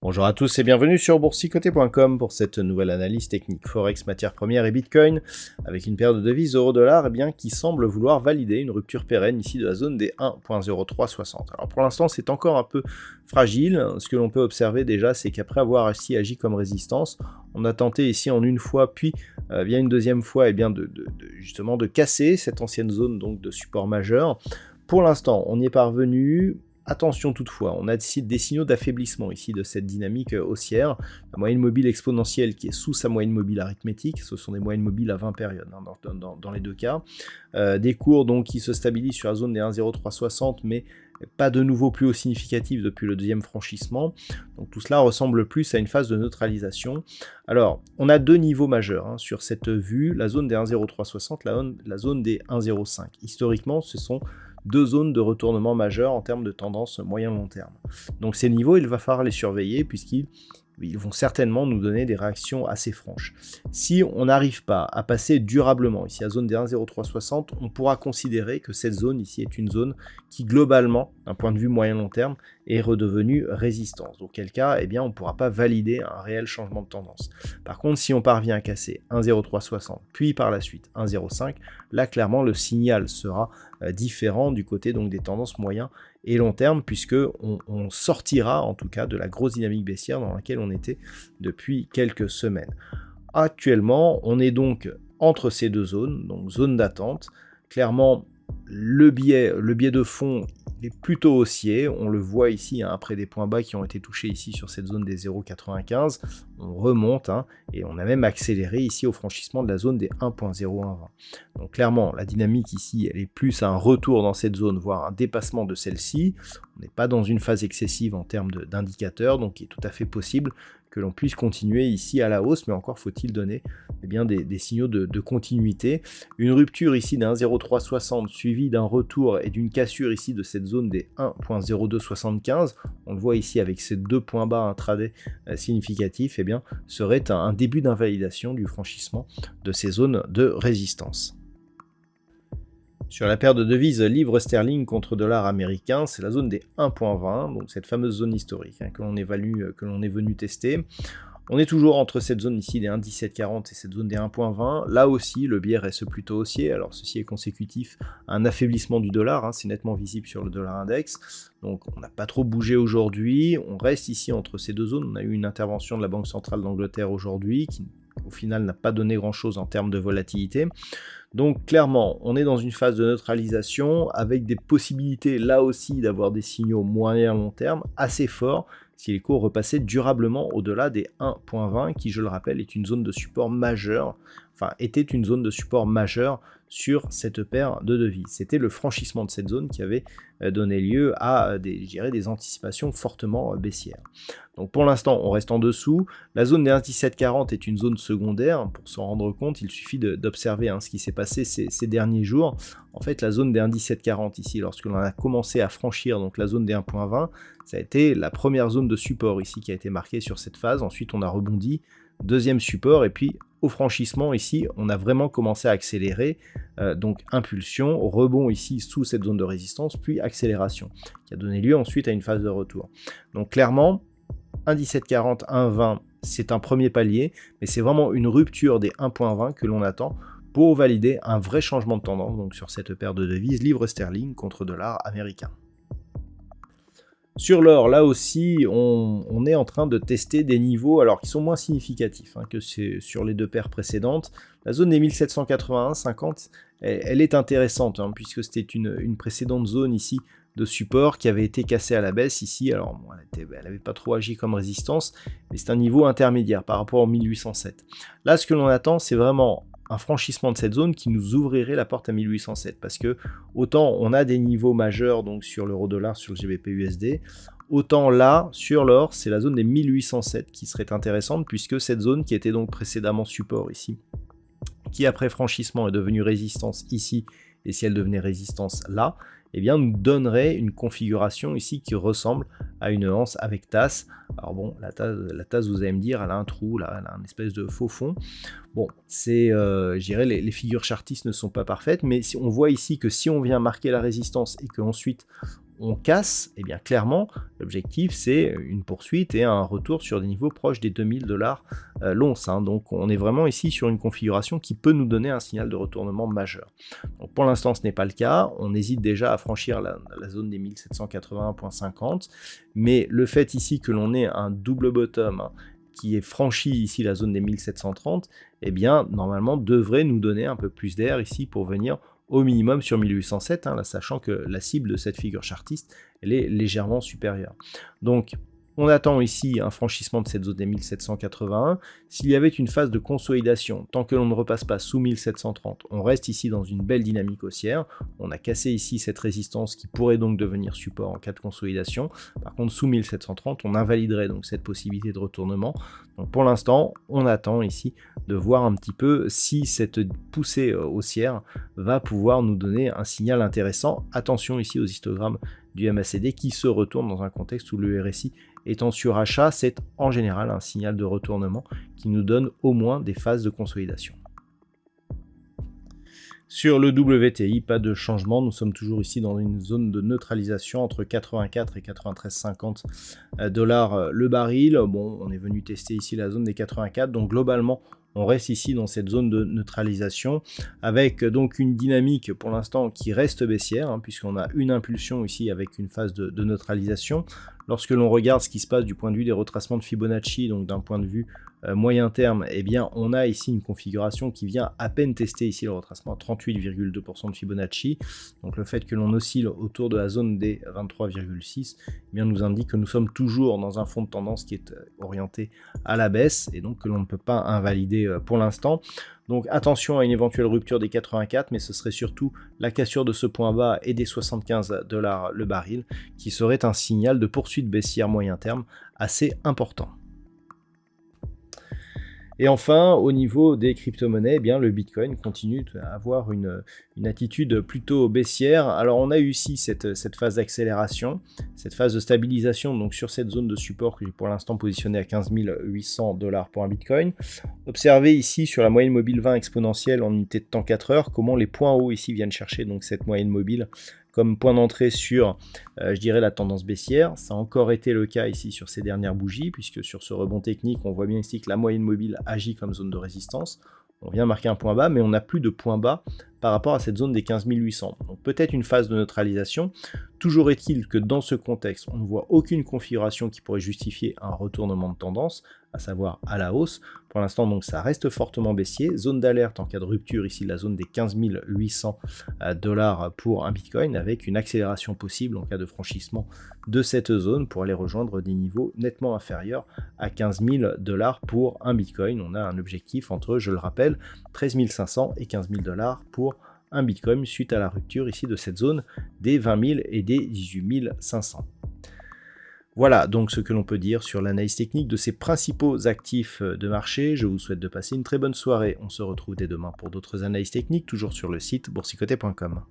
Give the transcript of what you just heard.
Bonjour à tous et bienvenue sur boursicoté.com pour cette nouvelle analyse technique Forex, matières premières et Bitcoin avec une paire de devises euro-dollar qui semble vouloir valider une rupture pérenne ici de la zone des 1.0360. Alors pour l'instant c'est encore un peu fragile. Ce que l'on peut observer déjà, c'est qu'après avoir ici agi comme résistance, on a tenté ici en une fois puis via une deuxième fois justement de casser cette ancienne zone donc de support majeur. Pour l'instant on y est parvenu. Attention toutefois, on a ici des signaux d'affaiblissement ici de cette dynamique haussière. La moyenne mobile exponentielle qui est sous sa moyenne mobile arithmétique, ce sont des moyennes mobiles à 20 périodes dans les deux cas. Des cours donc qui se stabilisent sur la zone des 1.0360 mais pas de nouveau plus haut significatif depuis le deuxième franchissement. Donc tout cela ressemble plus à une phase de neutralisation. Alors, on a deux niveaux majeurs sur cette vue, la zone des 1.0360, la zone des 1.05. Historiquement, ce sont deux zones de retournement majeurs en termes de tendance moyen-long terme. Donc ces niveaux, il va falloir les surveiller puisqu'ils vont certainement nous donner des réactions assez franches. Si on n'arrive pas à passer durablement ici à la zone des 1.0360, on pourra considérer que cette zone ici est une zone qui globalement, d'un point de vue moyen-long terme, est redevenue résistance. Auquel cas, on ne pourra pas valider un réel changement de tendance. Par contre, si on parvient à casser 1.0360, puis par la suite 1.05, là clairement le signal sera différent du côté donc des tendances moyen et long terme, puisque on sortira en tout cas de la grosse dynamique baissière dans laquelle on était depuis quelques semaines. Actuellement, on est donc entre ces deux zones, donc zone d'attente. Clairement, le biais de fond est plutôt haussier, on le voit ici après des points bas qui ont été touchés ici sur cette zone des 0,95, on remonte et on a même accéléré ici au franchissement de la zone des 1.0120. Donc clairement la dynamique ici elle est plus un retour dans cette zone, voire un dépassement de celle-ci. On n'est pas dans une phase excessive en termes d'indicateurs, donc il est tout à fait possible que l'on puisse continuer ici à la hausse, mais encore faut-il donner des signaux de continuité. Une rupture ici d'un 1.0360 suivie d'un retour et d'une cassure ici de cette zone des 1.0275, on le voit ici avec ces deux points bas intraday significatifs, serait un début d'invalidation du franchissement de ces zones de résistance. Sur la paire de devises livre sterling contre dollar américain, c'est la zone des 1.20, donc cette fameuse zone historique que l'on est venu tester. On est toujours entre cette zone ici des 1.1740 et cette zone des 1.20. Là aussi, le biais reste plutôt haussier. Alors ceci est consécutif à un affaiblissement du dollar, c'est nettement visible sur le dollar index. Donc on n'a pas trop bougé aujourd'hui. On reste ici entre ces deux zones. On a eu une intervention de la Banque centrale d'Angleterre aujourd'hui qui au final n'a pas donné grand chose en termes de volatilité. Donc clairement, on est dans une phase de neutralisation avec des possibilités là aussi d'avoir des signaux moyen long terme assez forts si les cours repassaient durablement au-delà des 1.20 qui, je le rappelle, est une zone de support majeure, était une zone de support majeure sur cette paire de devises. C'était le franchissement de cette zone qui avait donné lieu à des anticipations fortement baissières. Donc pour l'instant, on reste en dessous. La zone des 1.1740 est une zone secondaire. Pour s'en rendre compte, il suffit d'observer ce qui s'est passé ces derniers jours. En fait, la zone des 1.1740 ici, lorsque l'on a commencé à franchir donc la zone des 1.20, ça a été la première zone de support ici qui a été marquée sur cette phase. Ensuite, on a rebondi, deuxième support, et puis au franchissement ici, on a vraiment commencé à accélérer, donc impulsion, rebond ici sous cette zone de résistance, puis accélération, qui a donné lieu ensuite à une phase de retour. Donc clairement, 1.1740, 1.20, c'est un premier palier, mais c'est vraiment une rupture des 1.20 que l'on attend pour valider un vrai changement de tendance donc sur cette paire de devises livre sterling contre dollar américain. Sur l'or, là aussi, on est en train de tester des niveaux qui sont moins significatifs que sur les deux paires précédentes. La zone des 1781,50, elle est intéressante puisque c'était une précédente zone ici de support qui avait été cassée à la baisse ici. Alors bon, elle n'avait pas trop agi comme résistance, mais c'est un niveau intermédiaire par rapport au 1807. Là, ce que l'on attend, c'est vraiment un franchissement de cette zone qui nous ouvrirait la porte à 1807, parce que autant on a des niveaux majeurs donc sur l'euro-dollar, sur le GBP-USD, autant là, sur l'or, c'est la zone des 1807 qui serait intéressante, puisque cette zone qui était donc précédemment support ici, qui après franchissement est devenue résistance ici, et si elle devenait résistance là, eh bien nous donnerait une configuration ici qui ressemble à une anse avec tasse. Alors bon, la tasse, vous allez me dire, elle a un trou là, elle a un espèce de faux fond. Bon, c'est, je dirais, les figures chartistes ne sont pas parfaites, mais si on voit ici que si on vient marquer la résistance et qu'ensuite on casse, eh bien clairement, l'objectif c'est une poursuite et un retour sur des niveaux proches des 2000 $ l'once. Donc on est vraiment ici sur une configuration qui peut nous donner un signal de retournement majeur. Donc, pour l'instant ce n'est pas le cas, on hésite déjà à franchir la zone des 1781,50, mais le fait ici que l'on ait un double bottom qui est franchi ici la zone des 1730, eh bien normalement devrait nous donner un peu plus d'air ici pour venir au minimum sur 1807, là, sachant que la cible de cette figure chartiste, elle est légèrement supérieure. Donc, on attend ici un franchissement de cette zone des 1781. S'il y avait une phase de consolidation, tant que l'on ne repasse pas sous 1730, on reste ici dans une belle dynamique haussière. On a cassé ici cette résistance qui pourrait donc devenir support en cas de consolidation. Par contre, sous 1730, on invaliderait donc cette possibilité de retournement. Donc pour l'instant, on attend ici de voir un petit peu si cette poussée haussière va pouvoir nous donner un signal intéressant. Attention ici aux histogrammes du MACD qui se retourne dans un contexte où le RSI est en surachat. C'est en général un signal de retournement qui nous donne au moins des phases de consolidation. Sur le WTI, pas de changement, nous sommes toujours ici dans une zone de neutralisation entre 84 et 93,50 $ le baril. Bon, on est venu tester ici la zone des 84, donc globalement, on reste ici dans cette zone de neutralisation avec donc une dynamique pour l'instant qui reste baissière, puisqu'on a une impulsion ici avec une phase de neutralisation. Lorsque l'on regarde ce qui se passe du point de vue des retracements de Fibonacci, donc d'un point de vue moyen terme, eh bien on a ici une configuration qui vient à peine tester ici le retracement à 38,2% de Fibonacci. Donc le fait que l'on oscille autour de la zone des 23,6 eh bien nous indique que nous sommes toujours dans un fond de tendance qui est orienté à la baisse et donc que l'on ne peut pas invalider pour l'instant. Donc attention à une éventuelle rupture des 84, mais ce serait surtout la cassure de ce point bas et des 75 $ le baril qui serait un signal de poursuite baissière moyen terme assez important. Et enfin, au niveau des crypto-monnaies, eh bien, le Bitcoin continue à avoir une attitude plutôt baissière. Alors on a eu ici cette phase d'accélération, cette phase de stabilisation donc sur cette zone de support que j'ai pour l'instant positionnée à 15 800 $ pour un Bitcoin. Observez ici sur la moyenne mobile 20 exponentielle en unité de temps 4 heures, comment les points hauts ici viennent chercher donc cette moyenne mobile comme point d'entrée sur, je dirais, la tendance baissière. Ça a encore été le cas ici sur ces dernières bougies, puisque sur ce rebond technique, on voit bien ici que la moyenne mobile agit comme zone de résistance. On vient marquer un point bas, mais on n'a plus de point bas par rapport à cette zone des 15 800. Donc peut-être une phase de neutralisation. Toujours est-il que dans ce contexte, on ne voit aucune configuration qui pourrait justifier un retournement de tendance, à savoir à la hausse. Pour l'instant, donc ça reste fortement baissier. Zone d'alerte en cas de rupture, ici la zone des 15 800 $ pour un Bitcoin, avec une accélération possible en cas de franchissement de cette zone pour aller rejoindre des niveaux nettement inférieurs à 15 000 $ pour un Bitcoin. On a un objectif entre, je le rappelle, 13 500 et 15 000 $ pour un Bitcoin suite à la rupture ici de cette zone des 20 000 et des 18 500. Voilà donc ce que l'on peut dire sur l'analyse technique de ces principaux actifs de marché. Je vous souhaite de passer une très bonne soirée. On se retrouve dès demain pour d'autres analyses techniques, toujours sur le site boursicoté.com.